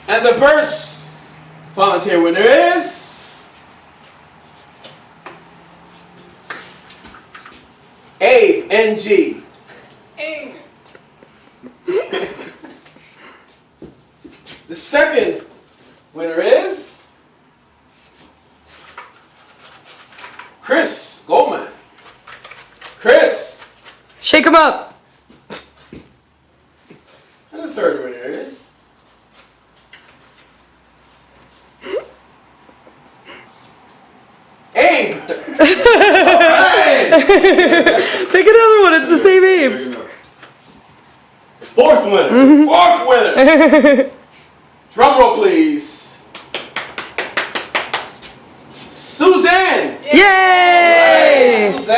And the first volunteer winner is Abe NG. The second winner is Chris Goldman. Chris. Shake him up. And the third winner is Abe. Alright. Pick another one. It's the same Abe. Fourth winner. Fourth winner. Drum roll, please. Suzanne. Yay! Suzanne.